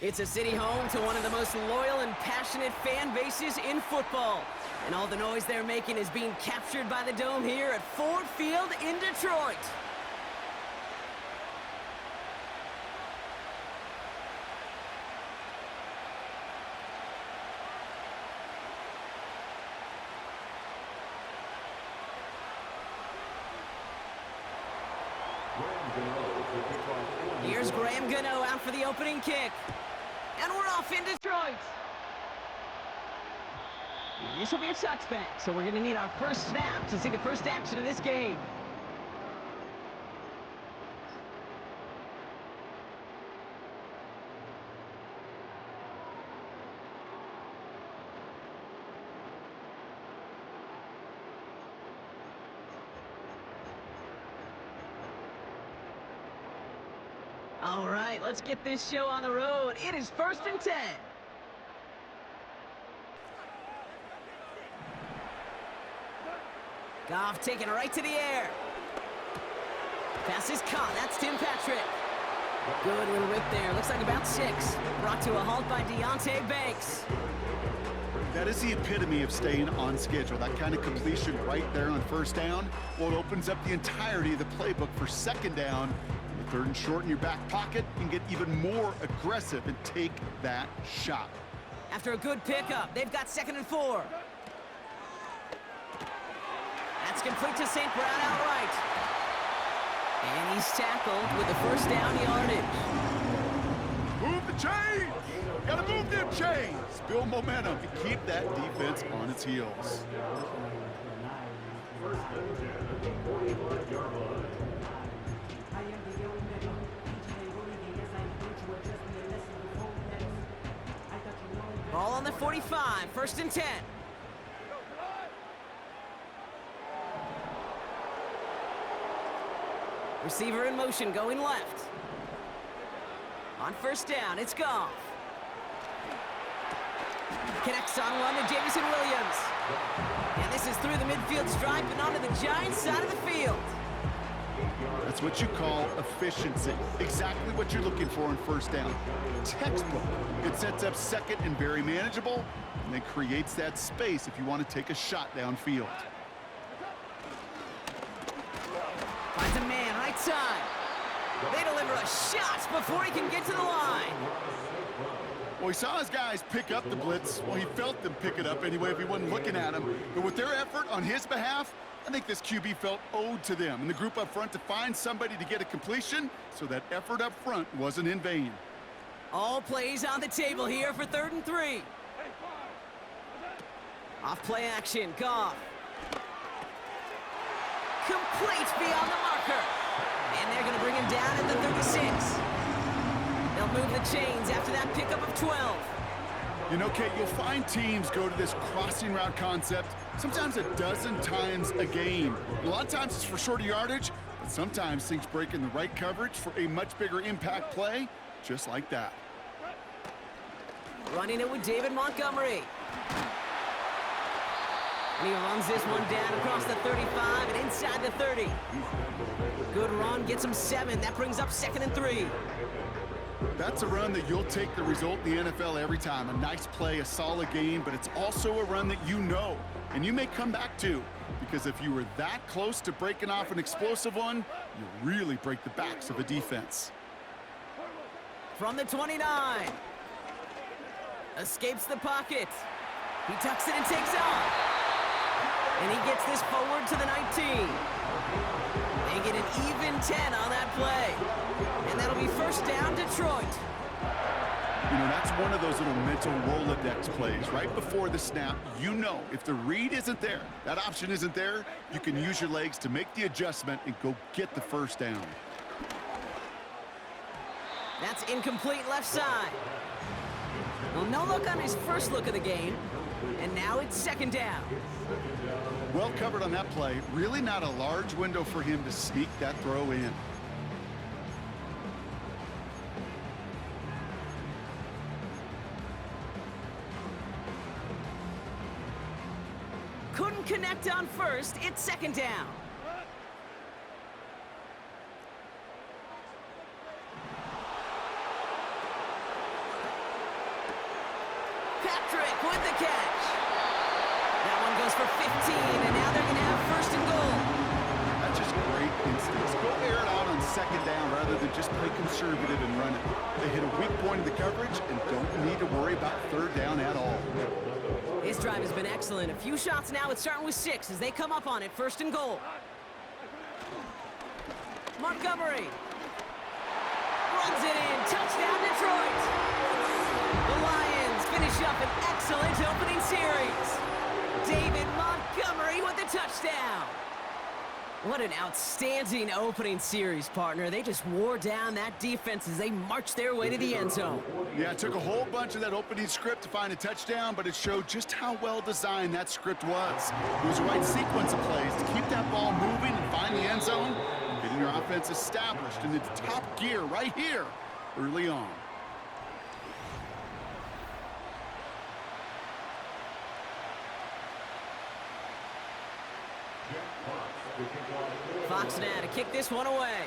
It's a city home to one of the most loyal and passionate fan bases in football. And all the noise they're making is being captured by the Dome here at Ford Field in Detroit. Here's Graham Gano out for the opening kick. And we're off in Detroit. This will be a touchback, so we're going to need our first snap to see the first action of this game. All right, let's get this show on the road. It is 1st and 10. Goff taking it right to the air. Pass is caught. That's Tim Patrick. Good little rip there. Looks like about 6. Brought to a halt by Deonte Banks. That is the epitome of staying on schedule. That kind of completion right there on first down. Well, it opens up the entirety of the playbook for second down. With 3rd and short in your back pocket, you can get even more aggressive and take that shot. After a good pickup, they've got 2nd and 4. That's complete to St. Brown outright. And he's tackled with the first down yardage. Move the chains! Gotta move them chains! Build momentum to keep that defense on its heels. Ball on the 45, 1st and 10. Receiver in motion, going left. On first down, it's Goff. Connects on one to Jamison Williams. And this is through the midfield stripe and onto the Giants side of the field. That's what you call efficiency. Exactly what you're looking for on first down. Textbook. It sets up second and very manageable, and then creates that space if you want to take a shot downfield. Finds a man, right side. They deliver a shot before he can get to the line. Well, he saw his guys pick up the blitz. Well, he felt them pick it up anyway if he wasn't looking at him. But with their effort on his behalf, I think this QB felt owed to them and the group up front to find somebody to get a completion, so that effort up front wasn't in vain. All plays on the table here for 3rd and 3. Off play action, Goff. Complete beyond the marker. And they're going to bring him down at the 36. They'll move the chains after that pickup of 12. You know, Kate, you'll find teams go to this crossing route concept sometimes a dozen times a game. A lot of times it's for shorter yardage, but sometimes things break in the right coverage for a much bigger impact play, just like that. Running it with David Montgomery. And he runs this one down across the 35 and inside the 30. Good run, gets him 7. That brings up 2nd and 3. That's a run that you'll take the result in the NFL every time. A nice play, a solid game, but it's also a run that you know, and you may come back to, because if you were that close to breaking off an explosive one, you really break the backs of a defense. From the 29. Escapes the pocket. He tucks it and takes off. And he gets this forward to the 19. They get an even 10 on that play. And that'll be first down, Detroit. You know, that's one of those little mental Rolodex plays. Right before the snap, you know if the read isn't there, that option isn't there, you can use your legs to make the adjustment and go get the first down. That's incomplete left side. Well, no look on his first look of the game. And now it's 2nd down. Well covered on that play. Really not a large window for him to sneak that throw in. connect on first. It's second down. Patrick with the catch. That one goes for 15, and now they're going to have first and goal. That's just great instincts. Go air it out on second down rather than just play conservative and run it. They hit a weak point in the coverage and don't need to worry about third down at all. His drive has been excellent. A few shots now. It's starting with 6 as they come up on it. First and goal. Montgomery runs it in. Touchdown, Detroit. The Lions finish up an excellent opening series. David Montgomery with the touchdown. What an outstanding opening series, partner. They just wore down that defense as they marched their way to the end zone. Yeah, it took a whole bunch of that opening script to find a touchdown, but it showed just how well designed that script was. It was the right sequence of plays to keep that ball moving and find the end zone, getting your offense established in its top gear right here early on. Fox now to kick this one away.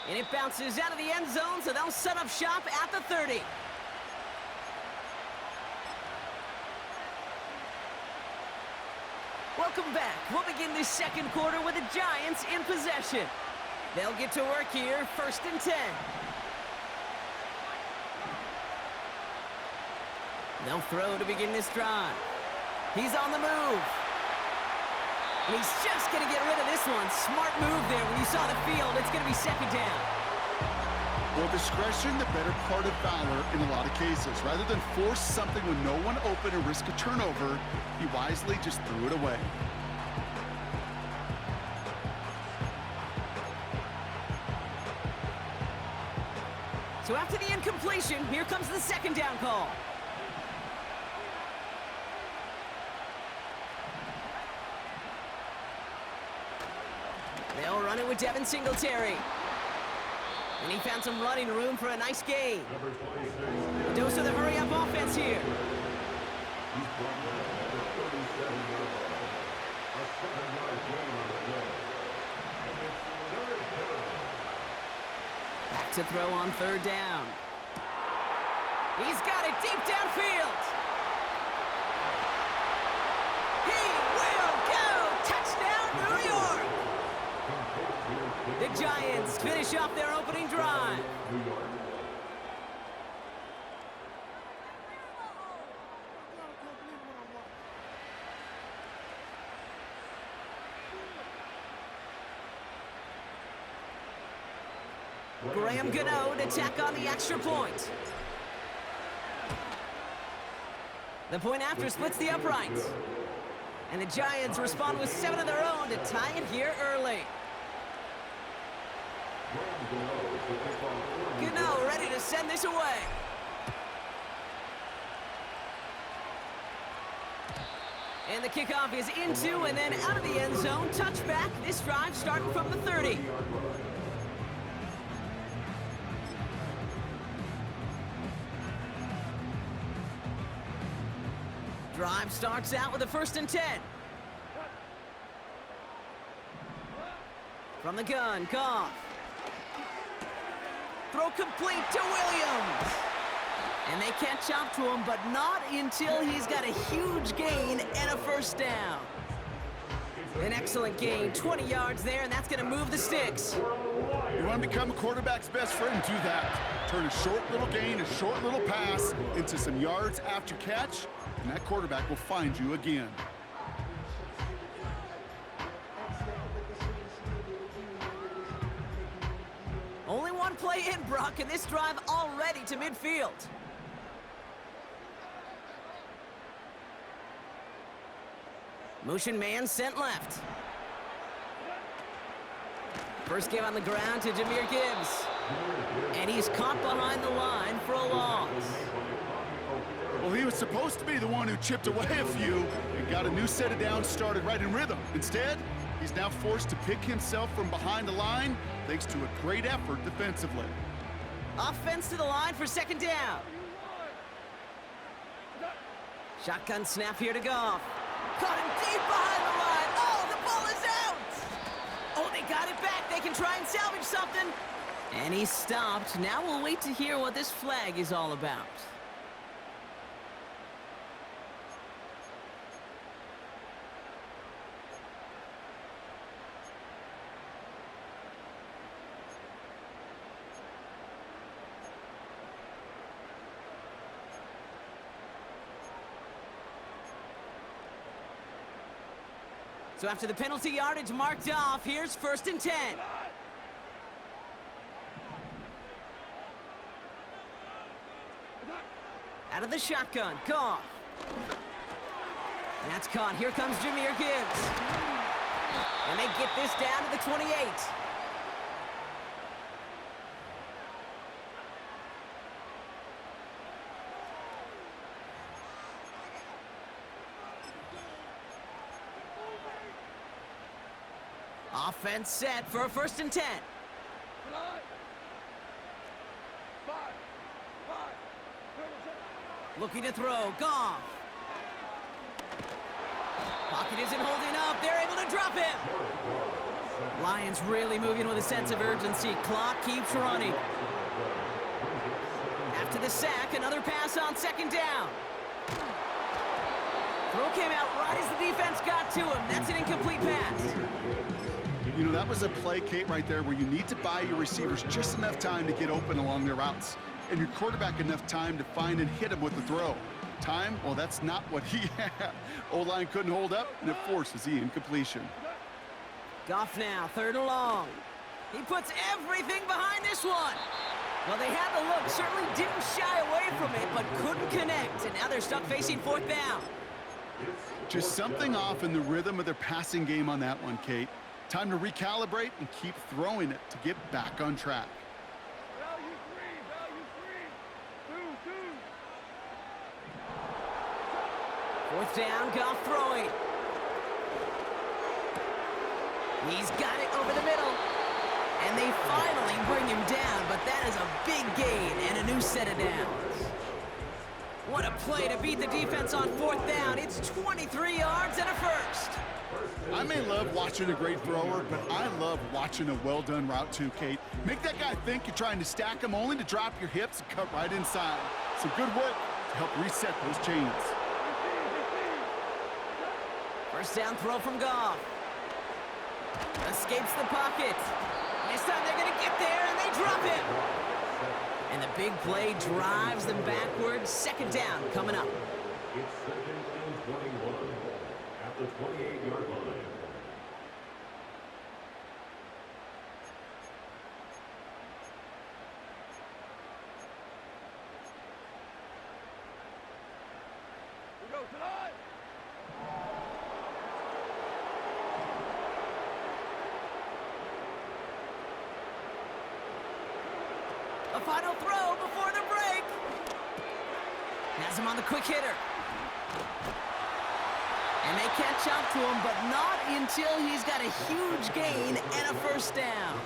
And it bounces out of the end zone, so they'll set up shop at the 30. Welcome back. We'll begin this second quarter with the Giants in possession. They'll get to work here, first and 10. They'll throw to begin this drive. He's on the move. And he's just going to get rid of this one. Smart move there when you saw the field. It's going to be second down. Well, discretion, the better part of valor in a lot of cases. Rather than force something with no one open and risk a turnover, he wisely just threw it away. So after the incompletion, here comes the second down call. They'll run it with Devin Singletary. And he found some running room for a nice gain. A dose of the hurry-up offense here. Back to throw on third down. He's got it deep downfield. He will go! Touchdown, New York! The Giants finish off their opening drive. Graham Gano to tack on the extra point. The point after splits the uprights. And the Giants respond with 7 of their own to tie it here early. Gano ready to send this away. And the kickoff is into and then out of the end zone. Touchback. This drive starting from the 30. Drive starts out with a first and 10. From the gun, Goff. Throw complete to Williams. And they catch up to him, but not until he's got a huge gain and a first down. An excellent gain, 20 yards there, and that's going to move the sticks. You want to become a quarterback's best friend, do that. Turn a short little gain, a short little pass into some yards after catch, and that quarterback will find you again. Only one play in, Brock, and this drive already to midfield. Motion man sent left. First give on the ground to Jahmyr Gibbs. And he's caught behind the line for a loss. Well, he was supposed to be the one who chipped away a few and got a new set of downs started right in rhythm. Instead, he's now forced to pick himself from behind the line thanks to a great effort defensively. Offense to the line for second down. Shotgun snap here to Goff. Caught him deep behind the line. Oh, the ball is out! Oh, they got it back. They can try and salvage something. And he stopped. Now we'll wait to hear what this flag is all about. So after the penalty yardage marked off, here's 1st and 10. Out of the shotgun, Goff. That's caught. Here comes Jahmyr Gibbs. And they get this down to the 28. Offense set for a 1st and 10. Looking to throw, Goff. Pocket isn't holding up. They're able to drop him. Lions really moving with a sense of urgency. Clock keeps running. After the sack, another pass on 2nd down. Throw came out right as the defense got to him. That's an incomplete pass. You know, that was a play, Kate, right there where you need to buy your receivers just enough time to get open along their routes. And your quarterback enough time to find and hit him with the throw. Time? Well, that's not what he had. O-line couldn't hold up, and it forces the incompletion. Goff now, 3rd and long. He puts everything behind this one. Well, they had the look, certainly didn't shy away from it, but couldn't connect. And now they're stuck facing 4th down. Just something off in the rhythm of their passing game on that one, Kate. Time to recalibrate and keep throwing it to get back on track. Value three. 4th down, Goff throwing. He's got it over the middle. And they finally bring him down, but that is a big gain and a new set of downs. What a play to beat the defense on 4th down. It's 23 yards and a 1st. I may love watching a great thrower, but I love watching a well-done route too, Kate. Make that guy think you're trying to stack him only to drop your hips and cut right inside. Some good work to help reset those chains. 1st down throw from Goff. Escapes the pocket. This time they're going to get there, and they drop him. And the big play drives them backwards. 2nd down coming up. It's 2nd and 21 at the 28-yard line. We go tonight. A final throw before the break. Has him on the quick hitter. And they catch up to him, but not until he's got a huge gain and a 1st down.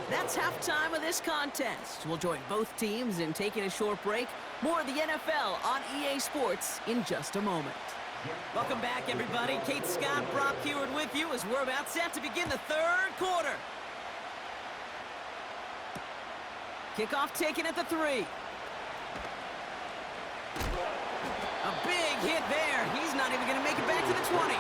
That's halftime of this contest. We'll join both teams in taking a short break. More of the NFL on EA Sports in just a moment. Welcome back, everybody. Kate Scott, Brock Heward with you as we're about set to begin the 3rd quarter. Kickoff taken at the 3. A big hit there. He's not even going to make it back to the 20.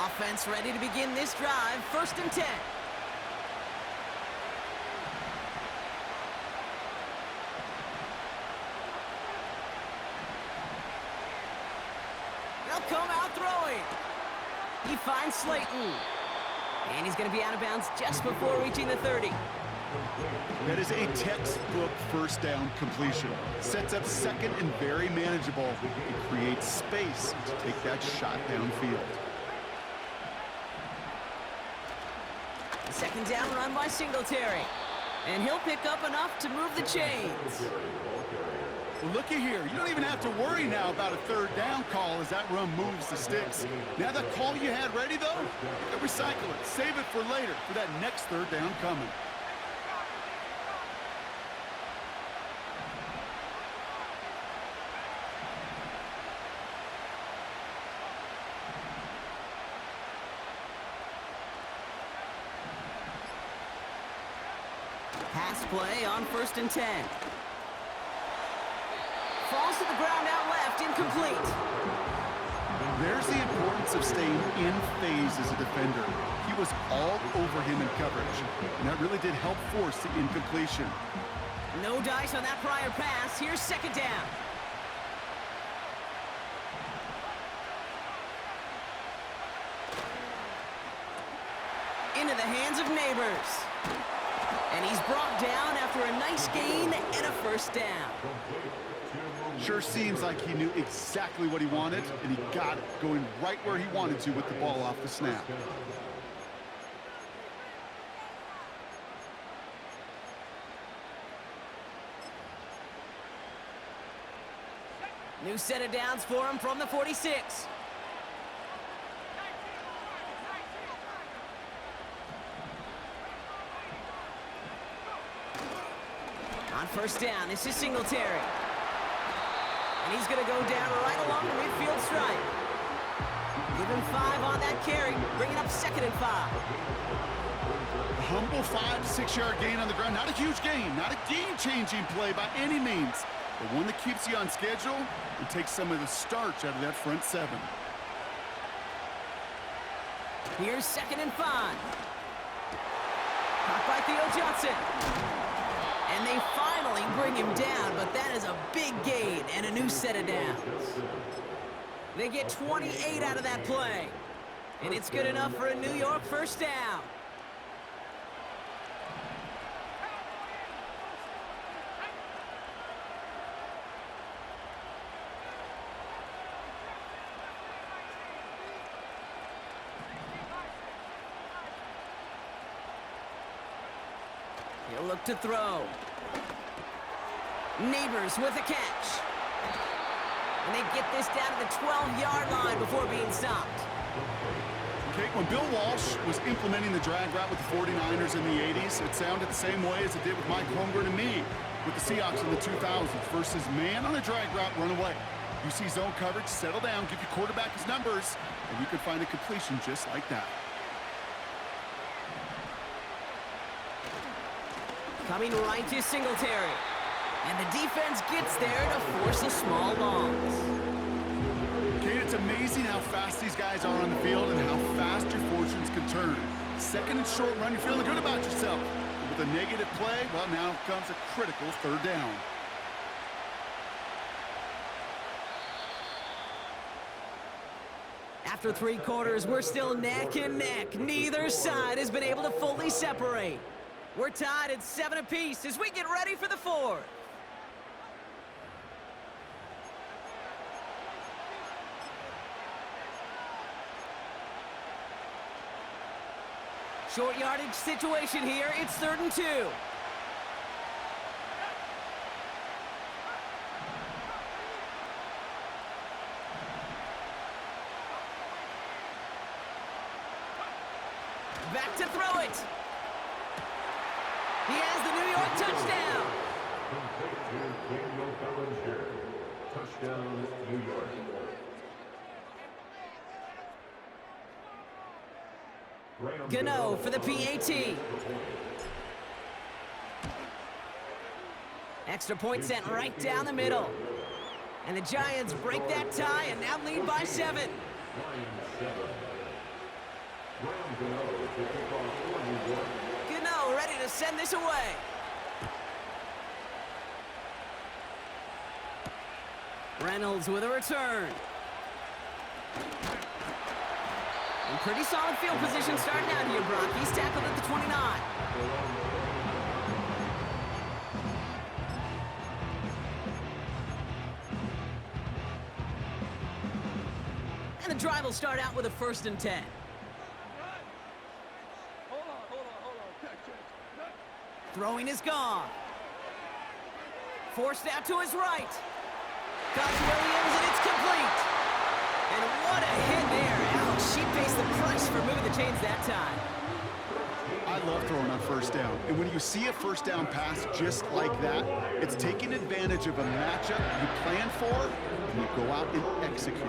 Offense ready to begin this drive. 1st and 10. They'll come out throwing. He finds Slayton. And he's going to be out of bounds just before reaching the 30. That is a textbook 1st down completion. Sets up 2nd and very manageable. It creates space to take that shot downfield. 2nd down run by Singletary. And he'll pick up enough to move the chains. Well, looky here. You don't even have to worry now about a third down call as that run moves the sticks. Now that call you had ready, though, you can recycle it. Save it for later for that next third down coming. Pass play on 1st and 10. Falls to the ground out left, incomplete. There's the importance of staying in phase as a defender. He was all over him in coverage, and that really did help force the incompletion. No dice on that prior pass. Here's 2nd down. Into the hands of Neighbors. And he's brought down after a nice gain and a 1st down. Sure seems like he knew exactly what he wanted, and he got it, going right where he wanted to with the ball off the snap. New set of downs for him from the 46. On 1st down, this is Singletary. And he's going to go down right along the midfield stripe. Give him 5 on that carry, bringing up 2nd and 5. A humble 5 to 6 yard gain on the ground. Not a huge gain, not a game-changing play by any means, but one that keeps you on schedule and takes some of the starch out of that front 7. Here's 2nd and 5. Caught by Theo Johnson. And they finally bring him down, but that is a big gain and a new set of downs. They get 28 out of that play. And it's good enough for a New York 1st down. He'll look to throw. Neighbors with a catch. And they get this down to the 12-yard line before being stopped. Okay, when Bill Walsh was implementing the drag route with the 49ers in the 80s, it sounded the same way as it did with Mike Holmgren and me with the Seahawks in the 2000s versus man on a drag route, run away. You see zone coverage, settle down, give your quarterback his numbers, and you can find a completion just like that. Coming right to Singletary. And the defense gets there to force a small loss. Okay, it's amazing how fast these guys are on the field and how fast your fortunes can turn. 2nd and short run, you're feeling good about yourself. But with a negative play, well, now comes a critical 3rd down. After 3 quarters, we're still neck and neck. Neither side has been able to fully separate. We're tied at 7 apiece as we get ready for the 4th. Short yardage situation here. It's 3rd and 2. Back to throw it. He has the New York touchdown. Touchdown, New York. Gano for the PAT. Extra point sent right down the middle. And the Giants break that tie and now lead by 7. Gano ready to send this away. Reynolds with a return. And pretty solid field position starting out here, Brock. He's tackled at the 29. And the drive will start out with a 1st and 10. Throwing is gone. Forced out to his right. Got Williams, and it's complete. And what a hit there. Ouch, she pays the price for moving the chains that time. I love throwing on first down. And when you see a first down pass just like that, it's taking advantage of a matchup you plan for, and you go out and execute it.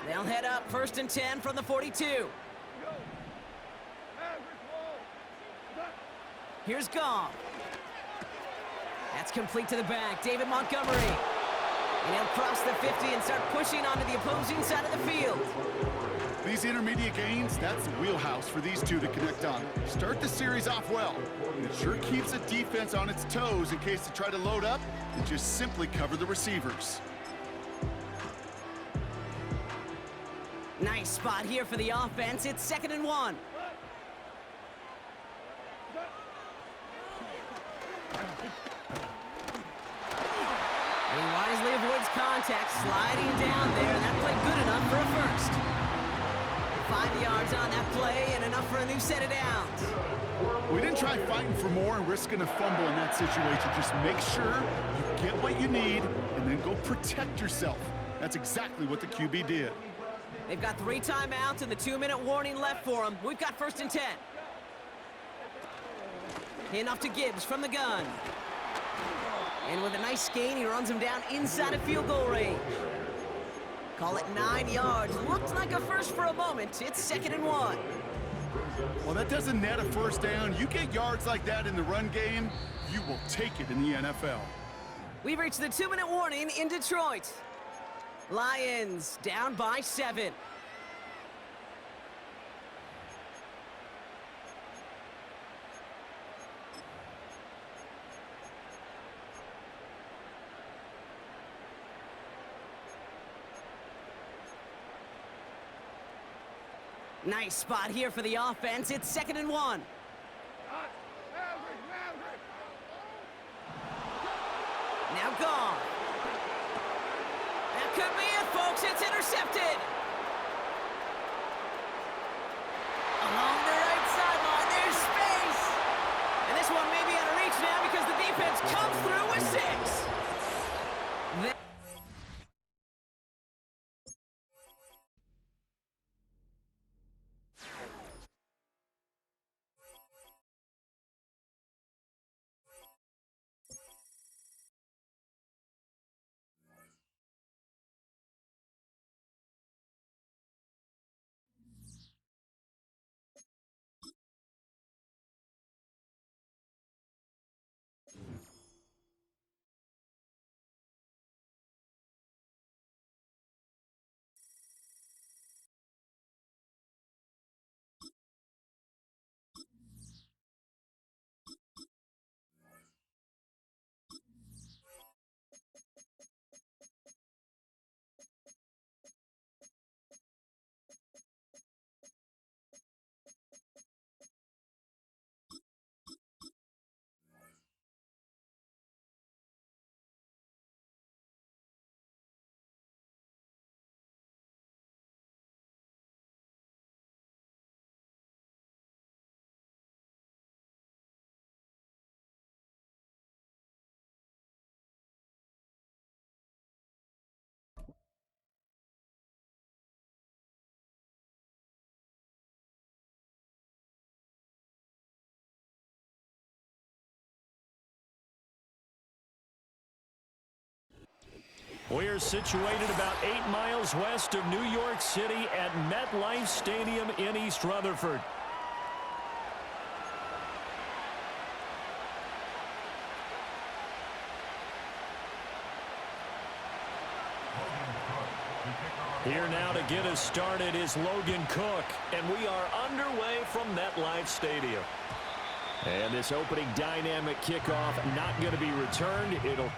They'll head up 1st and 10 from the 42. Here's Goff. That's complete to the back. David Montgomery. And he'll cross the 50 and start pushing onto the opposing side of the field. These intermediate gains, that's the wheelhouse for these two to connect on. Start the series off well. And it sure keeps the defense on its toes in case they try to load up and just simply cover the receivers. Nice spot here for the offense. It's 2nd and 1. And he wisely avoids contact, sliding down there. That play good enough for a first. 5 yards on that play and enough for a new set of downs. We didn't try fighting for more and risking a fumble in that situation. Just make sure you get what you need and then go protect yourself. That's exactly what the QB did. They've got 3 timeouts and the 2-minute warning left for them. We've got 1st and 10. Hand off to Gibbs from the gun. And with a nice gain, he runs him down inside of field goal range. Call it 9 yards. Looked like a first for a moment. It's 2nd and 1. Well, that doesn't net a first down. You get yards like that in the run game, you will take it in the NFL. We've reached the 2-minute warning in Detroit. Lions down by 7. Nice spot here for the offense. It's 2nd and 1. Now gone. That could be it, folks. It's intercepted. Along the right sideline, there's space. And this one may be out of reach now because the defense comes through with 6. We're situated about 8 miles west of New York City at MetLife Stadium in East Rutherford. Here now to get us started is Logan Cook, and we are underway from MetLife Stadium. And this opening dynamic kickoff not going to be returned. It'll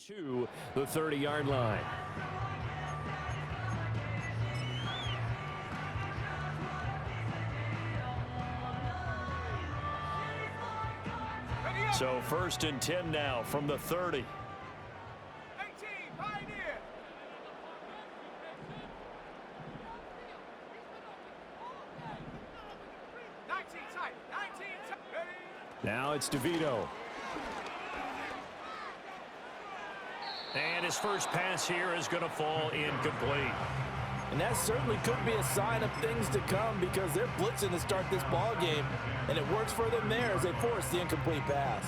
to the 30-yard line. Ready So 1st and 10 now from the 30. 18, Pioneer. Now it's Devito. And his first pass here is going to fall incomplete. And that certainly could be a sign of things to come because they're blitzing to start this ball game, and it works for them there as they force the incomplete pass.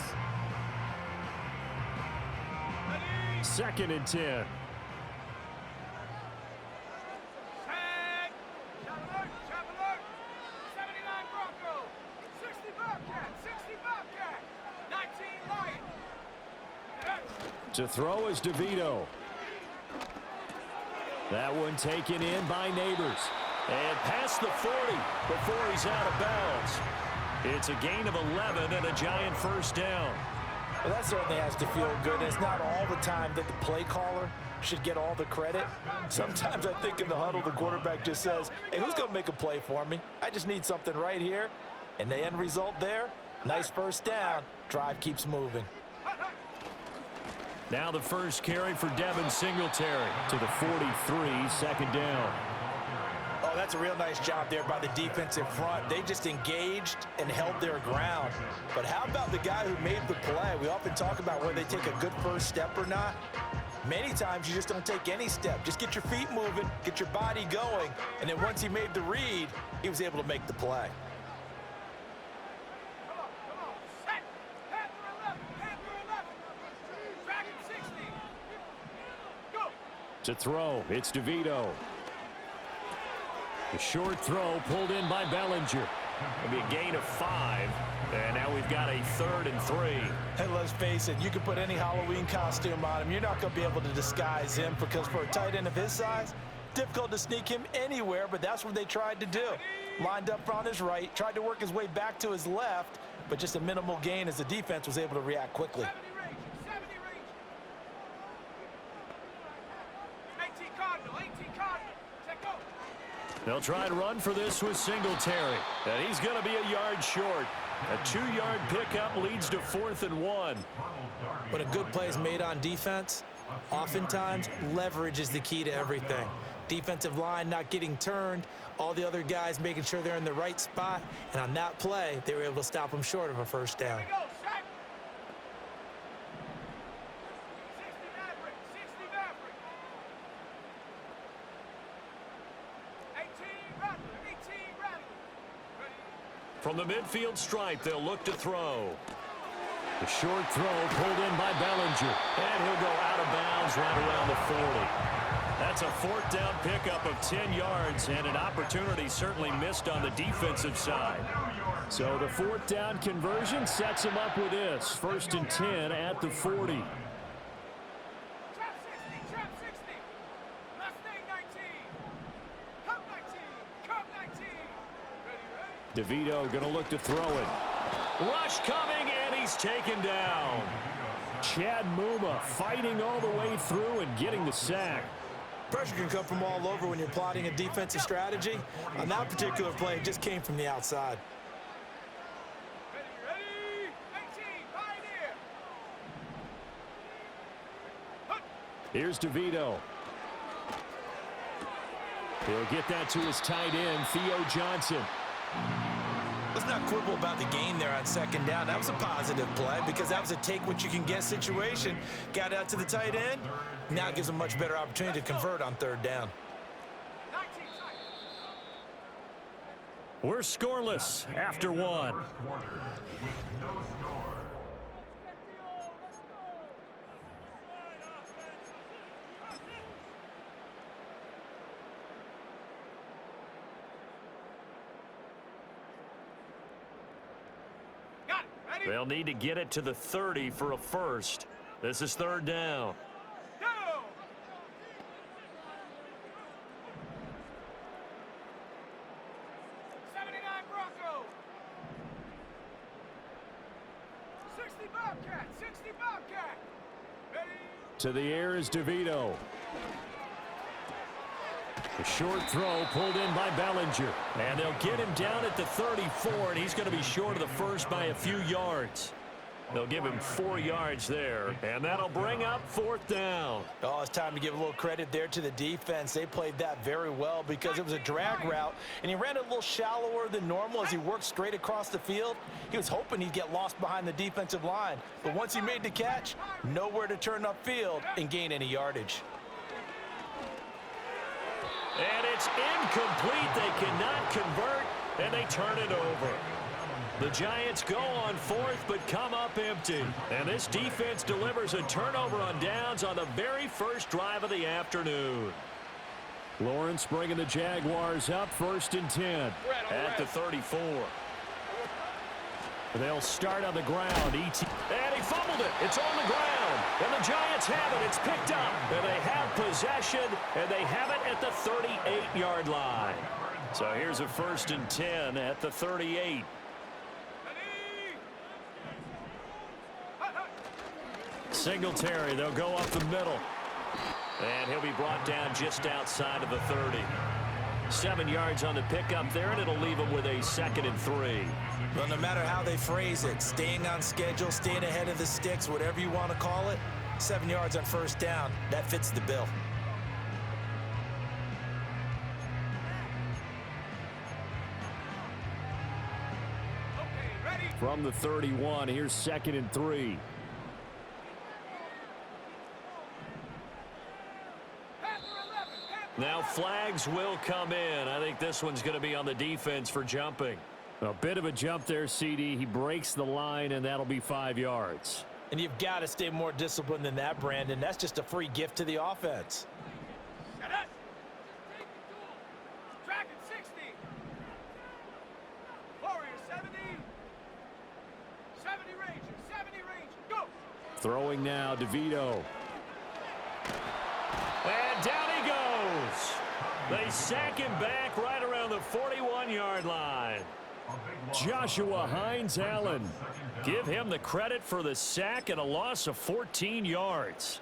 2nd and 10. To throw is Devito. That one taken in by Neighbors. And past the 40 before he's out of bounds. It's a gain of 11 and a giant first down. Well, that certainly has to feel good. And it's not all the time that the play caller should get all the credit. Sometimes I think in the huddle, the quarterback just says, hey, who's going to make a play for me? I just need something right here. And the end result there, nice first down. Drive keeps moving. Now the first carry for Devin Singletary to the 43, 2nd down. Oh, that's a real nice job there by the defensive front. They just engaged and held their ground. But how about the guy who made the play? We often talk about whether they take a good first step or not. Many times you just don't take any step. Just get your feet moving, get your body going, and then once he made the read, he was able to make the play. To throw, it's Devito. The short throw pulled in by Bellinger. It'll be a gain of 5. And now we've got a 3rd and 3. Hey, let's face it, you can put any Halloween costume on him. You're not going to be able to disguise him because for a tight end of his size, difficult to sneak him anywhere, but that's what they tried to do. Lined up on his right, tried to work his way back to his left, but just a minimal gain as the defense was able to react quickly. They'll try and run for this with Singletary. And he's going to be a yard short. A 2-yard pickup leads to 4th and 1. When a good play is made on defense, oftentimes leverage is the key to everything. Defensive line not getting turned, all the other guys making sure they're in the right spot, and on that play, they were able to stop them short of a first down. From the midfield stripe, they'll look to throw. The short throw pulled in by Bellinger. And he'll go out of bounds right around the 40. That's a 4th down pickup of 10 yards and an opportunity certainly missed on the defensive side. So the 4th down conversion sets him up with this. 1st and 10 at the 40. Devito going to look to throw it. Rush coming, and he's taken down. Chad Muma fighting all the way through and getting the sack. Pressure can come from all over when you're plotting a defensive strategy. On that particular play, it just came from the outside. Here's Devito. He'll get that to his tight end, Theo Johnson. Let's not quibble about the gain there on 2nd down. That was a positive play because that was a take-what-you-can-get situation. Got out to the tight end. Now it gives them a much better opportunity to convert on 3rd down. We're scoreless after 1. They'll need to get it to the 30 for a first. This is 3rd down. Go! 79 Bronco. 60 Bobcat. 60 Bobcat. Ready? To the air is Devito. The short throw pulled in by Bellinger. And they'll get him down at the 34, and he's going to be short of the first by a few yards. They'll give him 4 yards there, and that'll bring up 4th down. Oh, it's time to give a little credit there to the defense. They played that very well because it was a drag route, and he ran it a little shallower than normal as he worked straight across the field. He was hoping he'd get lost behind the defensive line, but once he made the catch, nowhere to turn upfield and gain any yardage. And it's incomplete. They cannot convert, and they turn it over. The Giants go on 4th, but come up empty. And this defense delivers a turnover on downs on the very first drive of the afternoon. Lawrence bringing the Jaguars up 1st and 10 at the 34. They'll start on the ground. And he fumbled it. It's on the ground. And the Giants have it. It's picked up. And they have possession. And they have it at the 38-yard line. So here's a 1st and 10 at the 38. Singletary, they'll go up the middle. And he'll be brought down just outside of the 30. 7 yards on the pickup there, and it'll leave him with a 2nd and 3. Well, no matter how they phrase it, staying on schedule, staying ahead of the sticks, whatever you want to call it, 7 yards on 1st down, that fits the bill. From the 31, here's 2nd and 3. Now flags will come in. I think this one's going to be on the defense for jumping. A bit of a jump there, CD. He breaks the line, and that'll be 5 yards. And you've got to stay more disciplined than that, Brandon. That's just a free gift to the offense. Shut up. Track at 60. Warrior 70. 70 Ranger. 70 Ranger. Go. Throwing now, Devito. And down he goes. They sack him back right around the 41-yard line. Joshua Hines-Allen. Give him the credit for the sack and a loss of 14 yards.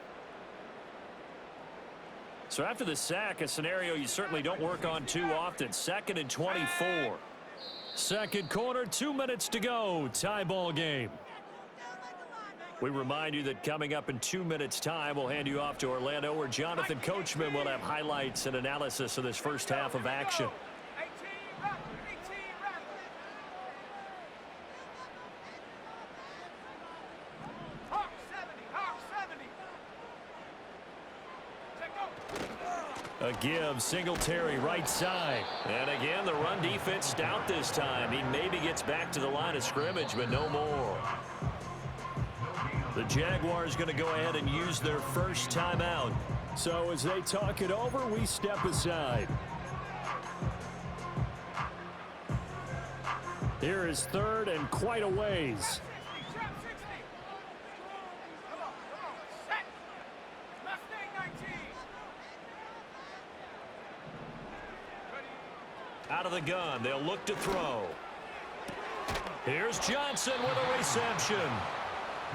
So after the sack, a scenario you certainly don't work on too often. 2nd and 24. Second quarter, 2 minutes to go. Tie ball game. We remind you that coming up in 2 minutes' time, we'll hand you off to Orlando, where Jonathan Coachman will have highlights and analysis of this first half of action. 18 Rattler. 18 Rattler. Hawk 70. Hawk 70. Check out. A give, Singletary right side. And again, the run defense stout this time. He maybe gets back to the line of scrimmage, but no more. The Jaguars going to go ahead and use their first timeout. So as they talk it over, we step aside. Here is 3rd and quite a ways. 60. Trap 60. Come on. Set. Mustang 19. Ready. Out of the gun, they'll look to throw. Here's Johnson with a reception.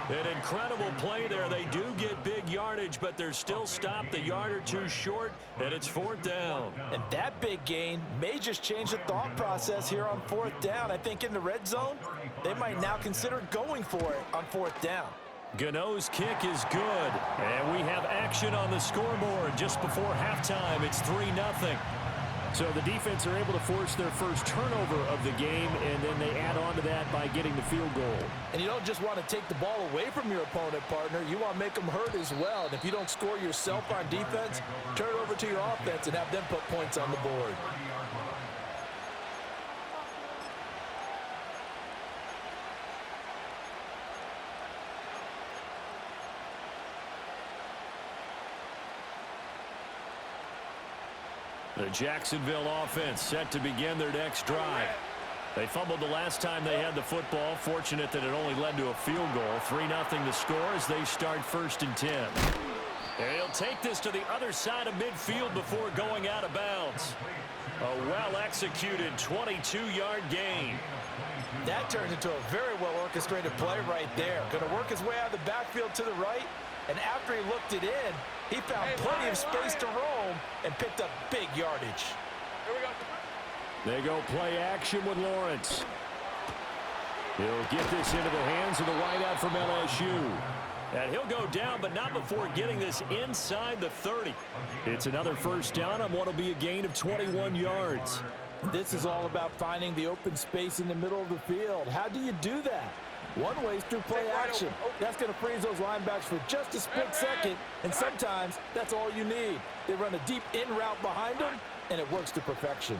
An incredible play there. They do get big yardage, but they're still stopped a yard or two short, and it's 4th down. And that big gain may just change the thought process here on 4th down. I think in the red zone, they might now consider going for it on 4th down. Gano's kick is good, and we have action on the scoreboard just before halftime. It's 3-0. So the defense are able to force their first turnover of the game, and then they add on to that by getting the field goal. And you don't just want to take the ball away from your opponent, partner. You want to make them hurt as well. And if you don't score yourself on defense, turn it over to your offense and have them put points on the board. The Jacksonville offense set to begin their next drive. They fumbled the last time they had the football. Fortunate that it only led to a field goal. 3-0 the score as they start 1st and 10. And he'll take this to the other side of midfield before going out of bounds. A well-executed 22-yard gain. That turns into a very well-orchestrated play right there. Going to work his way out of the backfield to the right. And after he looked it in, he found plenty of space to roam and picked up big yardage. They go play action with Lawrence. He'll get this into the hands of the wideout from LSU. And he'll go down, but not before getting this inside the 30. It's another first down on what will be a gain of 21 yards. This is all about finding the open space in the middle of the field. How do you do that? One way is through play action. That's going to freeze those linebackers for just a split second, and sometimes that's all you need. They run a deep in route behind them, and it works to perfection.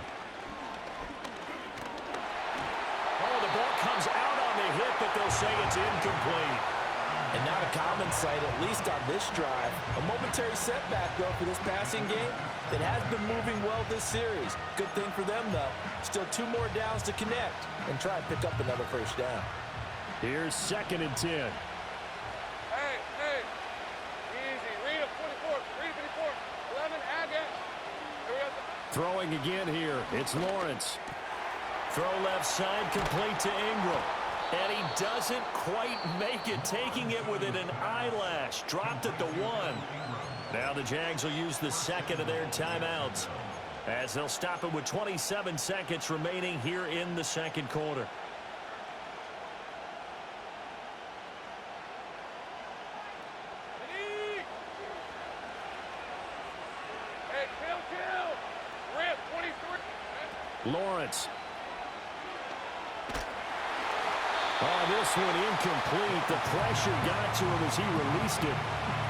Oh, the ball comes out on the hit, but they'll say it's incomplete. And not a common sight, at least on this drive. A momentary setback, though, for this passing game that has been moving well this series. Good thing for them, though. Still 2 more downs to connect and try and pick up another first down. Here's 2nd and 10. Hey, easy. Read up 24. Read 54. 11, again. Here we go. Throwing again here. It's Lawrence. Throw left side, complete to Ingram. And he doesn't quite make it, taking it within an eyelash. Dropped at the 1. Now the Jags will use the 2nd of their timeouts, as they'll stop it with 27 seconds remaining here in the 2nd quarter. Hey, chill. Rip, 23. Lawrence. Oh, this one incomplete. The pressure got to him as he released it.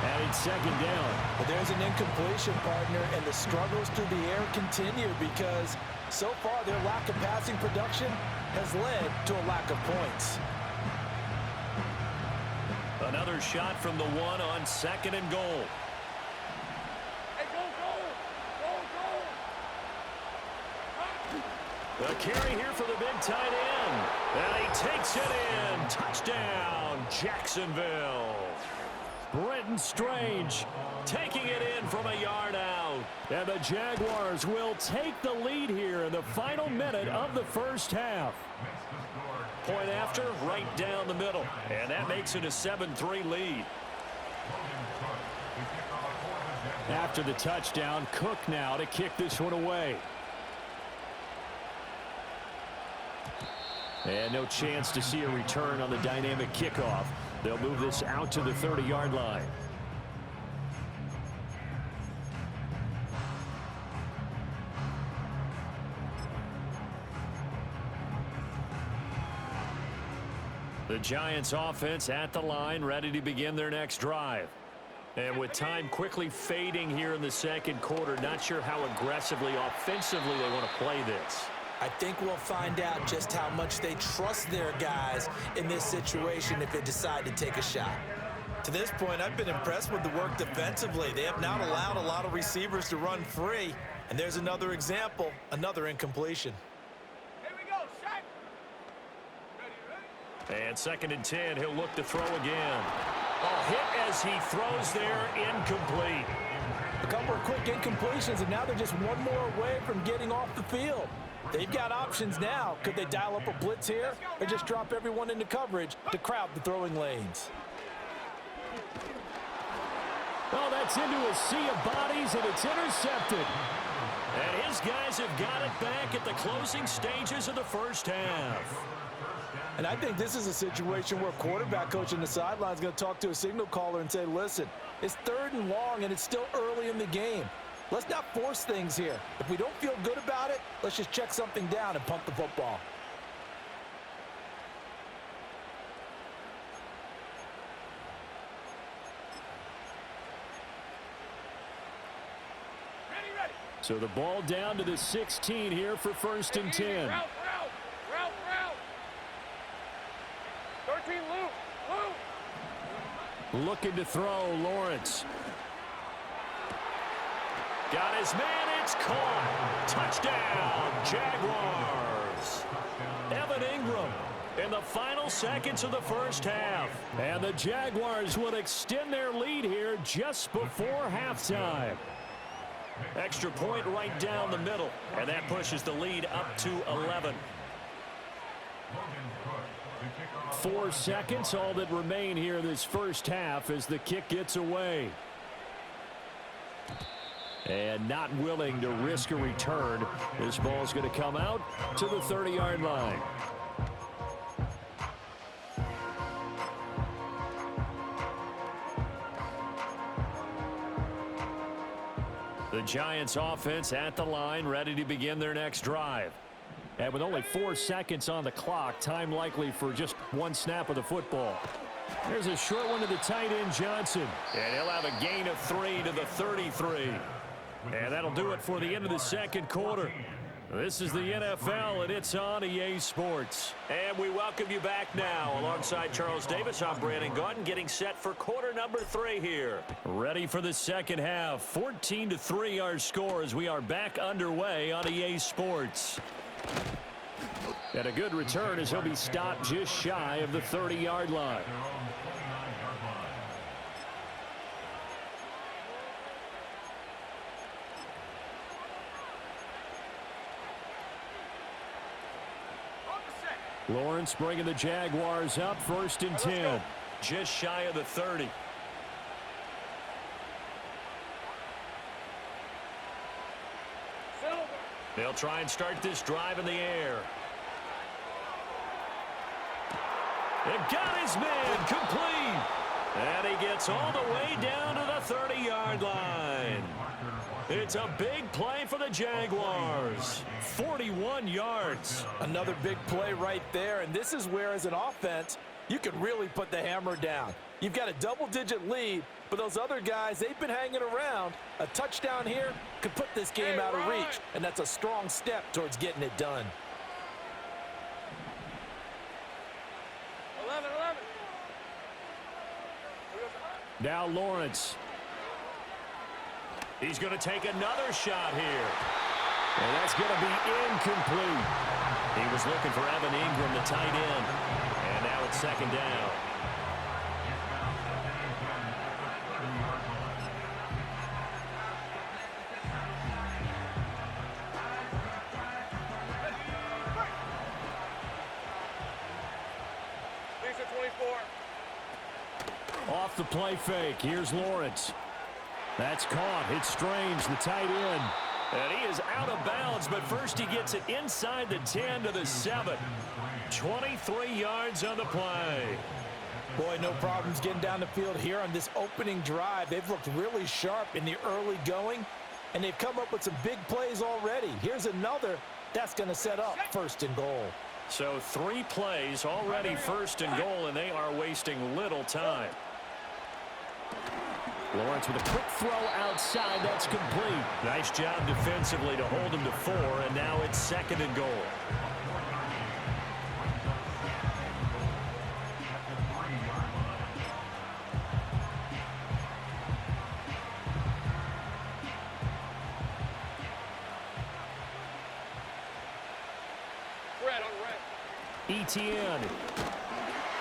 And it's 2nd down. But there's an incompletion, partner, and the struggles through the air continue because so far their lack of passing production has led to a lack of points. Another shot from the 1 on 2nd and goal. Hey, go. The carry here for the big tight end. And he takes it in. Touchdown, Jacksonville. Brenton Strange taking it in from a yard out. And the Jaguars will take the lead here in the final minute of the first half. Point after, right down the middle. And that makes it a 7-3 lead. After the touchdown, Cook now to kick this one away. And no chance to see a return on the dynamic kickoff. They'll move this out to the 30-yard line. The Giants offense at the line, ready to begin their next drive. And with time quickly fading here in the 2nd quarter, not sure how aggressively, offensively they want to play this. I think we'll find out just how much they trust their guys in this situation if they decide to take a shot. To this point, I've been impressed with the work defensively. They have not allowed a lot of receivers to run free. And there's another example, another incompletion. Here we go, set. Ready? And 2nd and 10, he'll look to throw again. A hit as he throws there, incomplete. A couple of quick incompletions, and now they're just one more away from getting off the field. They've got options now. Could they dial up a blitz here or just drop everyone into coverage to crowd the throwing lanes? Oh, that's into a sea of bodies, and it's intercepted. And his guys have got it back at the closing stages of the first half. And I think this is a situation where a quarterback coach on the sideline is going to talk to a signal caller and say, listen, it's 3rd and long, and it's still early in the game. Let's not force things here. If we don't feel good about it, let's just check something down and punt the football. Ready. So the ball down to the 16 here for 1st and 10. Route. 13, Lou. Looking to throw, Lawrence. Got his man, it's caught. Touchdown, Jaguars. Evan Ingram in the final seconds of the first half. And the Jaguars will extend their lead here just before halftime. Extra point right down the middle, and that pushes the lead up to 11. 4 seconds, all that remain here in this first half as the kick gets away. And not willing to risk a return. This ball's going to come out to the 30-yard line. The Giants offense at the line, ready to begin their next drive. And with only 4 seconds on the clock, time likely for just one snap of the football. There's a short one to the tight end, Johnson. And he'll have a gain of 3 to the 33. And that'll do it for the end of the second quarter. This is the NFL, and it's on EA Sports. And we welcome you back now. Alongside Charles Davis, I'm Brandon Gaudin, getting set for quarter number 3 here. Ready for the second half. 14-3 our score as we are back underway on EA Sports. And a good return as he'll be stopped just shy of the 30-yard line. Lawrence bringing the Jaguars up, 1st and 10. Just shy of the 30. They'll try and start this drive in the air. It got his man complete. And he gets all the way down to the 30-yard line. It's a big play for the Jaguars. 41 yards. Another big play right there, and this is where, as an offense, you can really put the hammer down. You've got a double-digit lead, but those other guys, they've been hanging around. A touchdown here could put this game out of reach, and that's a strong step towards getting it done. 11. Now Lawrence. He's going to take another shot here. And that's going to be incomplete. He was looking for Evan Ingram, the tight end. And now it's second down. Decent 24. Off the play fake. Here's Lawrence. That's caught. It's Strange, the tight end. And he is out of bounds, but first he gets it inside the 10 to the 7. 23 yards on the play. Boy, no problems getting down the field here on this opening drive. They've looked really sharp in the early going, and they've come up with some big plays already. Here's another that's going to set up 1st and goal. So 3 plays already 1st and goal, and they are wasting little time. Lawrence with a quick throw outside. That's complete. Nice job defensively to hold him to 4, and now it's 2nd and goal. Etienne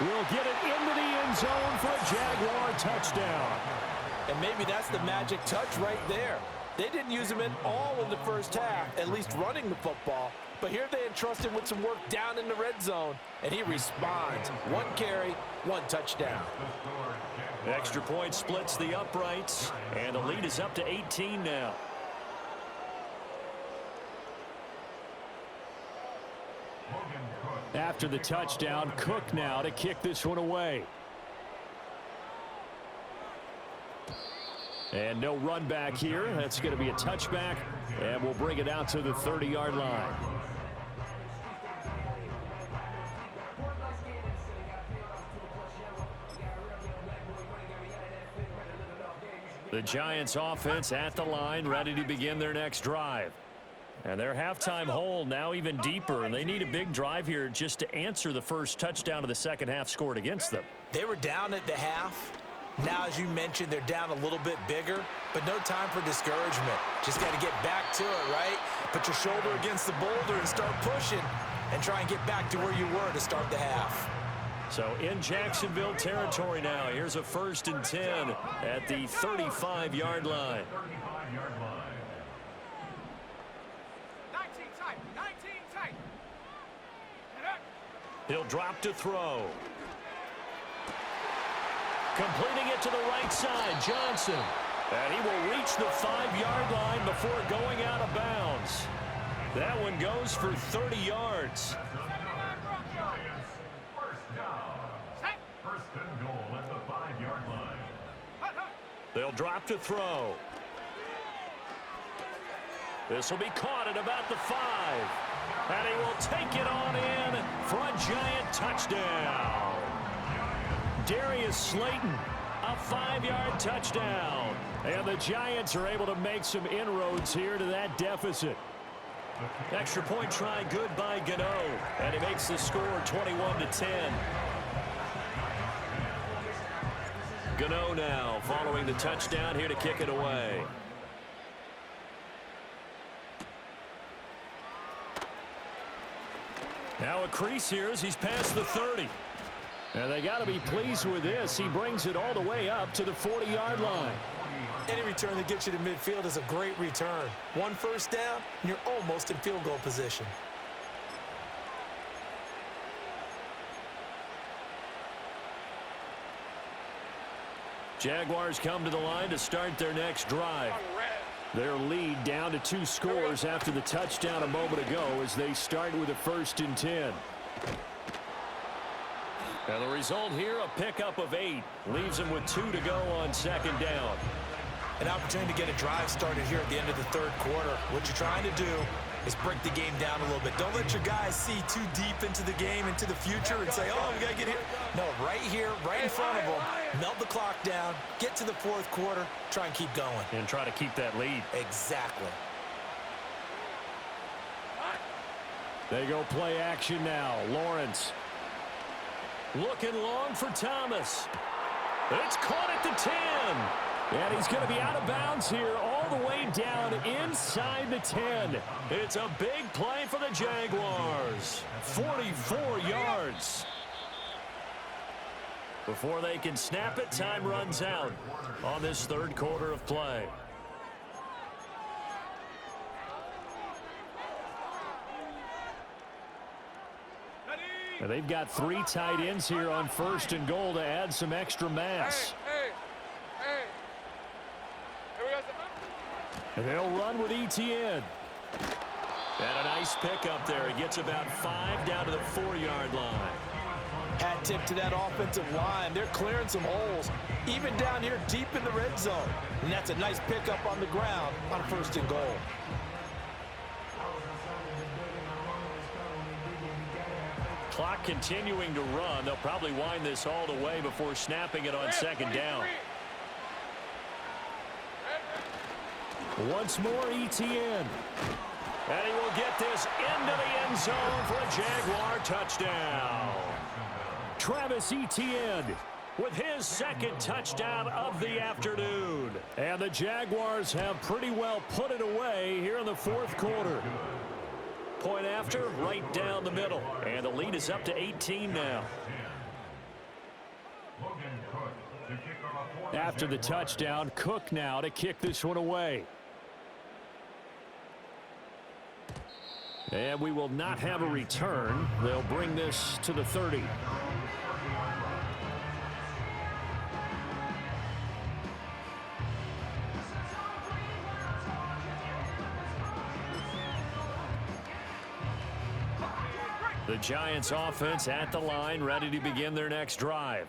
will get it into the end zone for a Jaguar touchdown. And maybe that's the magic touch right there. They didn't use him at all in the first half, at least running the football. But here they entrust him with some work down in the red zone, and he responds. 1 carry, 1 touchdown. Extra point splits the uprights, and the lead is up to 18 now. After the touchdown, Cook now to kick this one away. And no run back here. That's going to be a touchback, and we'll bring it out to the 30-yard line. The Giants offense at the line, ready to begin their next drive. And their halftime hole now even deeper, and they need a big drive here just to answer the first touchdown of the second half scored against them. They were down at the half. Now, as you mentioned, they're down a little bit bigger, but no time for discouragement. Just got to get back to it, right? Put your shoulder against the boulder and start pushing and try and get back to where you were to start the half. So in Jacksonville territory now. Here's a 1st and 10 at the 35-yard line. 19 tight. He'll drop to throw. Completing it to the right side, Johnson. And he will reach the 5-yard line before going out of bounds. That one goes for 30 yards. First and goal at the 5-yard line. They'll drop to throw. This will be caught at about the 5. And he will take it on in for a giant touchdown. Darius Slayton, a 5-yard touchdown. And the Giants are able to make some inroads here to that deficit. Extra point try good by Gano. And he makes the score 21-10. Gano now following the touchdown here to kick it away. Now a crease here as he's past the 30. And they got to be pleased with this. He brings it all the way up to the 40-yard line. Any return that gets you to midfield is a great return. 1 first down, and you're almost in field goal position. Jaguars come to the line to start their next drive. Their lead down to 2 scores after the touchdown a moment ago as they start with a 1st and 10. And the result here, a pickup of 8. Leaves them with 2 to go on 2nd down. An opportunity to get a drive started here at the end of the 3rd quarter. What you're trying to do is break the game down a little bit. Don't let your guys see too deep into the game, into the future, and say, oh, we got to get here. No, right here, right in front of them, melt the clock down, get to the 4th quarter, try and keep going. And try to keep that lead. Exactly. They go play action now. Lawrence. Looking long for Thomas. It's caught at the 10. And he's going to be out of bounds here all the way down inside the 10. It's a big play for the Jaguars. 44 yards. Before they can snap it, time runs out on this 3rd quarter of play. And they've got 3 tight ends here on 1st and goal to add some extra mass. And they'll run with ETN. And a nice pickup there. He gets about 5 down to the 4-yard line. Hat tip to that offensive line. They're clearing some holes, even down here deep in the red zone. And that's a nice pickup on the ground on 1st and goal. Clock continuing to run. They'll probably wind this all the way before snapping it on 2nd down. Once more, ETN. And he will get this into the end zone for a Jaguar touchdown. Travis Etienne with his 2nd touchdown of the afternoon. And the Jaguars have pretty well put it away here in the 4th quarter. Point after, right down the middle. And the lead is up to 18 now. After the touchdown, Cook now to kick this one away. And we will not have a return. They'll bring this to the 30. The Giants offense at the line, ready to begin their next drive.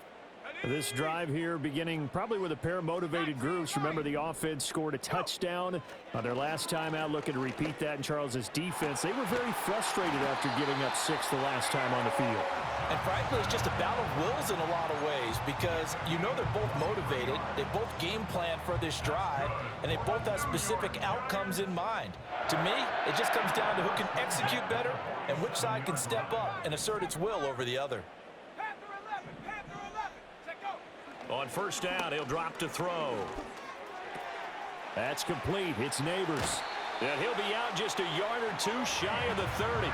This drive here beginning probably with a pair of motivated groups. Remember, the offense scored a touchdown on their last time out. Looking to repeat that in Charles's defense. They were very frustrated after giving up 6 the last time on the field. And frankly, it's just a battle of wills in a lot of ways because you know they're both motivated. They both game plan for this drive, and they both have specific outcomes in mind. To me, it just comes down to who can execute better and which side can step up and assert its will over the other. On 1st down, he'll drop to throw. That's complete. It's Neighbors. And he'll be out just a yard or 2 shy of the 30.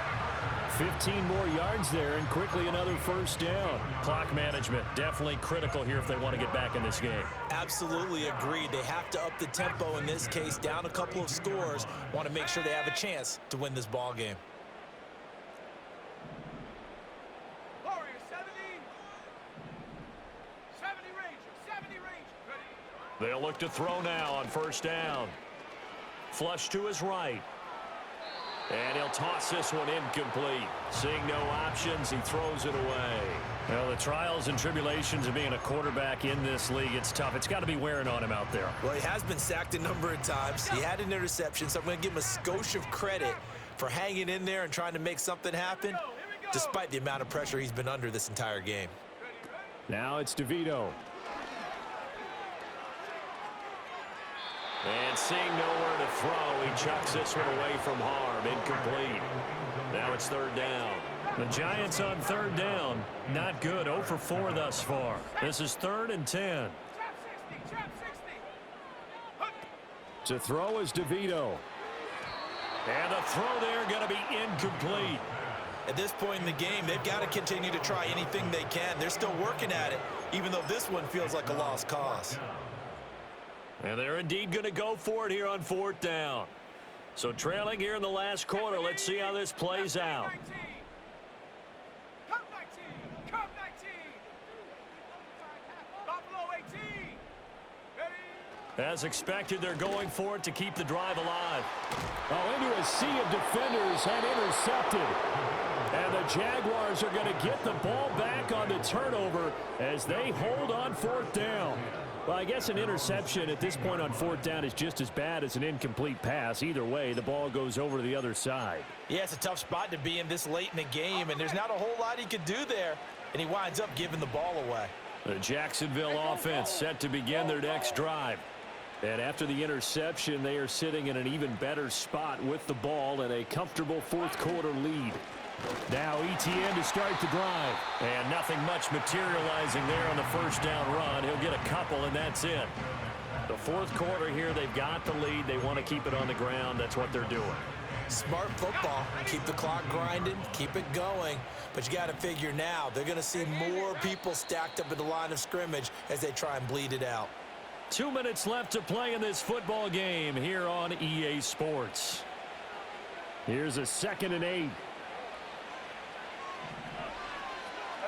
15 more yards there, and quickly another 1st down. Clock management definitely critical here if they want to get back in this game. Absolutely agreed. They have to up the tempo in this case, down a couple of scores. Want to make sure they have a chance to win this ball game. They'll look to throw now on 1st down. Flush to his right. And he'll toss this one incomplete. Seeing no options, he throws it away. Well, the trials and tribulations of being a quarterback in this league, it's tough. It's got to be wearing on him out there. Well, he has been sacked a number of times. He had an interception, so I'm going to give him a skosh of credit for hanging in there and trying to make something happen, despite the amount of pressure he's been under this entire game. Now it's Devito. And seeing nowhere to throw, he chucks this one away from harm. Incomplete. Now it's third down. The Giants on third down. Not good. 0 for 4 thus far. This is 3rd and 10. To throw is Devito. And the throw there going to be incomplete. At this point in the game, they've got to continue to try anything they can. They're still working at it, even though this one feels like a lost cause. And they're indeed going to go for it here on 4th down. So trailing here in the last quarter, let's see how this plays out. As expected, they're going for it to keep the drive alive. Oh, into a sea of defenders and intercepted. And the Jaguars are going to get the ball back on the turnover as they hold on 4th down. Well, I guess an interception at this point on 4th down is just as bad as an incomplete pass. Either way, the ball goes over to the other side. Yeah, it's a tough spot to be in this late in the game, and there's not a whole lot he could do there, and he winds up giving the ball away. The Jacksonville offense set to begin their next drive. And after the interception, they are sitting in an even better spot with the ball and a comfortable 4th quarter lead. Now ETN to start the drive. And nothing much materializing there on the first down run. He'll get a couple, and that's it. The 4th quarter here, they've got the lead. They want to keep it on the ground. That's what they're doing. Smart football. Keep the clock grinding, keep it going. But you got to figure now, they're going to see more people stacked up at the line of scrimmage as they try and bleed it out. 2 minutes left to play in this football game here on EA Sports. Here's a 2nd and 8.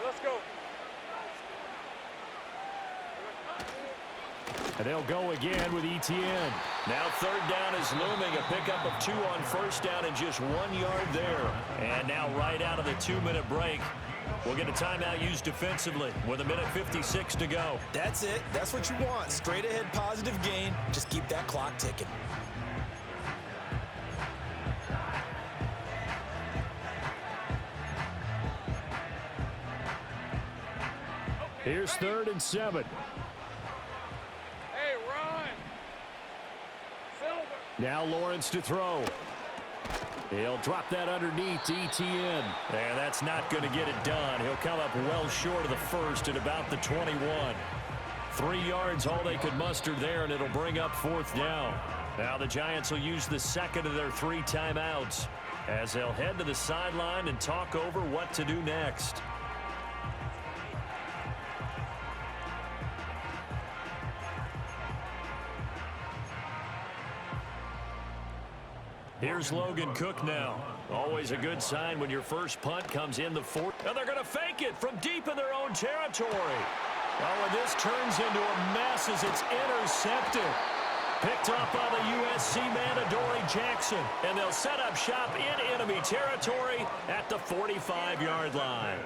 Let's go. And they'll go again with ETN. Now 3rd down is looming. A pickup of 2 on 1st down and just 1 yard there. And now right out of the 2-minute break, we'll get a timeout used defensively with 1:56 to go. That's it. That's what you want. Straight ahead positive gain. Just keep that clock ticking. Here's 3rd and 7. Hey, run. Silver. Now Lawrence to throw. He'll drop that underneath to ETN. And that's not going to get it done. He'll come up well short of the first at about the 21. 3 yards all they could muster there, and it'll bring up 4th down. Now the Giants will use the 2nd of their 3 timeouts as they'll head to the sideline and talk over what to do next. Here's Logan Cook now. Always a good sign when your first punt comes in the 4th. And they're going to fake it from deep in their own territory. Oh, and this turns into a mess as it's intercepted. Picked up by the USC man, Adoree Jackson. And they'll set up shop in enemy territory at the 45-yard line.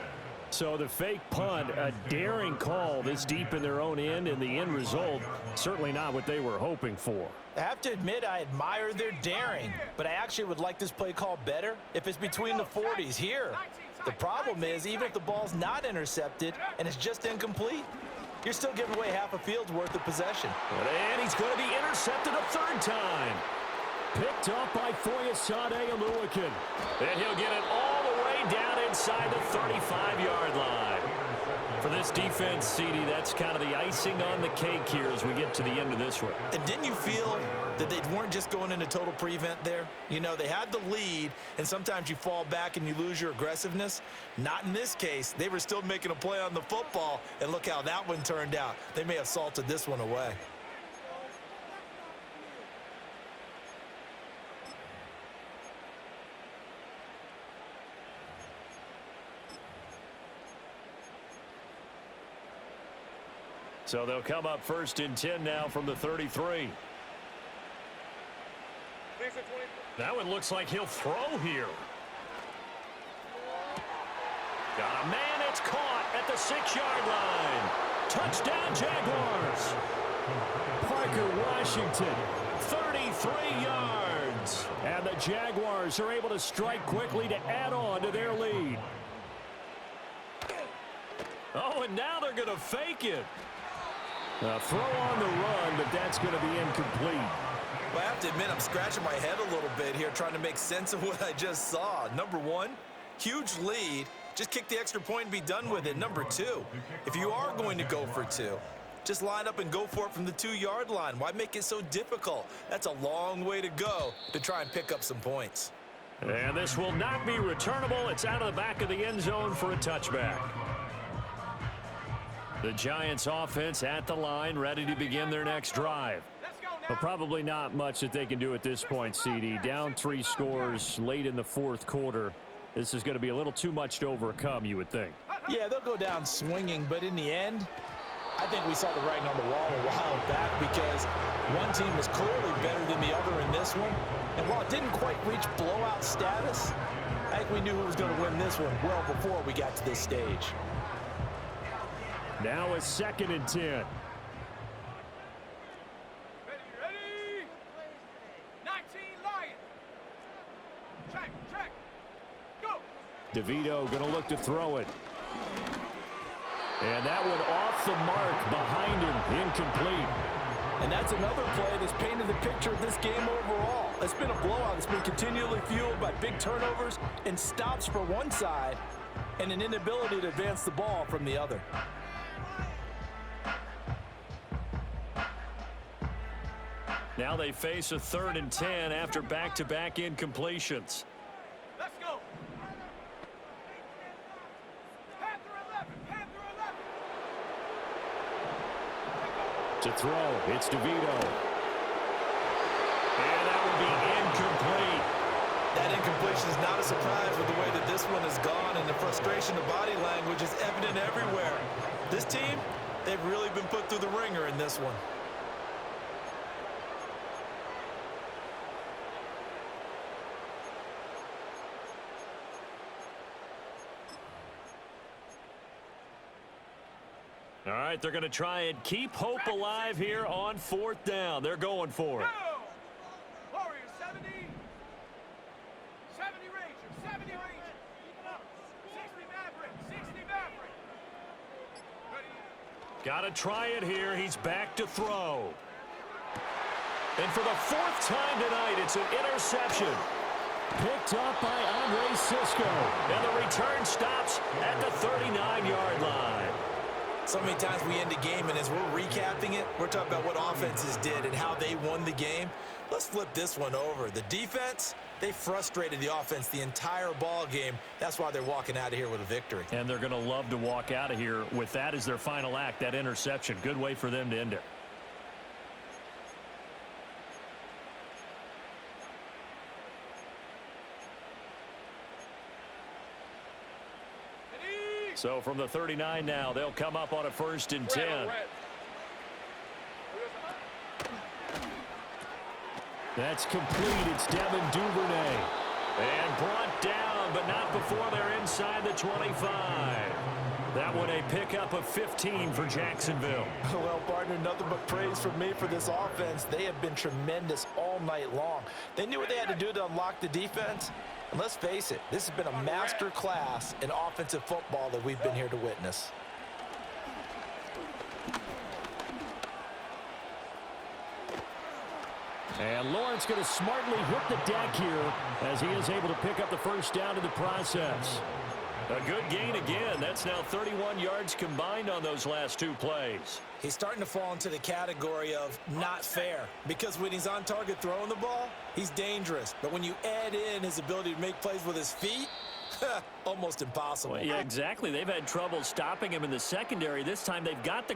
So the fake punt, a daring call this deep in their own end, and the end result, certainly not what they were hoping for. I have to admit, I admire their daring, but I actually would like this play call better if it's between the 40s here. The problem is, even if the ball's not intercepted and it's just incomplete, you're still giving away half a field's worth of possession. And he's going to be intercepted a 3rd time. Picked up by Foyesade Oluwakin. And he'll get it all the way down inside the 35-yard line. For this defense, CD, that's kind of the icing on the cake here as we get to the end of this one. And didn't you feel that they weren't just going into total prevent there? You know, they had the lead, and sometimes you fall back and you lose your aggressiveness. Not in this case. They were still making a play on the football, and look how that one turned out. They may have salted this one away. So they'll come up 1st and 10 now from the 33. Please That one looks like he'll throw here. Got a man, it's caught at the 6-yard line. Touchdown, Jaguars. Parker Washington, 33 yards. And the Jaguars are able to strike quickly to add on to their lead. Oh, and now they're going to fake it. A throw on the run, but that's going to be incomplete. Well, I have to admit, I'm scratching my head a little bit here trying to make sense of what I just saw. Number one, huge lead. Just kick the extra point and be done with it. Number two, if you are going to go for two, just line up and go for it from the 2-yard line. Why make it so difficult? That's a long way to go to try and pick up some points. And this will not be returnable. It's out of the back of the end zone for a touchback. The Giants offense at the line, ready to begin their next drive. But probably not much that they can do at this point, CD. Down 3 scores late in the 4th quarter. This is going to be a little too much to overcome, you would think. Yeah, they'll go down swinging, but in the end, I think we saw the writing on the wall a while back because one team was clearly better than the other in this one. And while it didn't quite reach blowout status, I think we knew who was going to win this one well before we got to this stage. Now a 2nd and 10. Ready? 19 Lions. Check. Go. Devito going to look to throw it. And that one off the mark behind him, incomplete. And that's another play that's painted the picture of this game overall. It's been a blowout. It's been continually fueled by big turnovers and stops for one side and an inability to advance the ball from the other. Now they face a 3rd and 10 after back-to-back incompletions. Let's go. Panther 11. To throw, it's Devito. And that will be incomplete. That incompletion is not a surprise with the way that this one has gone, and the frustration of body language is evident everywhere. This team, they've really been put through the ringer in this one. All right, they're going to try and keep hope alive here on 4th down. They're going for it. Warriors 70. 70 Rangers. 60 Maverick. Ready? Got to try it here. He's back to throw. And for the 4th time tonight, it's an interception. Picked up by Andre Cisco. And the return stops at the 39-yard line. So many times we end a game, and as we're recapping it, we're talking about what offenses did and how they won the game. Let's flip this one over. The defense, they frustrated the offense the entire ball game. That's why they're walking out of here with a victory. And they're going to love to walk out of here with that as their final act, that interception. Good way for them to end it. So from the 39 now, they'll come up on a 1st and 10. That's complete. It's Devin Duvernay. And brought down, but not before they're inside the 25. That one a pickup of 15 for Jacksonville. Well, partner, nothing but praise from me for this offense. They have been tremendous all night long. They knew what they had to do to unlock the defense. And let's face it, this has been a master class in offensive football that we've been here to witness. And Lawrence going to smartly hit the deck here as he is able to pick up the 1st down in the process. A good gain again. That's now 31 yards combined on those last 2 plays. He's starting to fall into the category of not fair, because when he's on target throwing the ball, he's dangerous. But when you add in his ability to make plays with his feet, almost impossible. Well, yeah, exactly. They've had trouble stopping him in the secondary. This time they've got the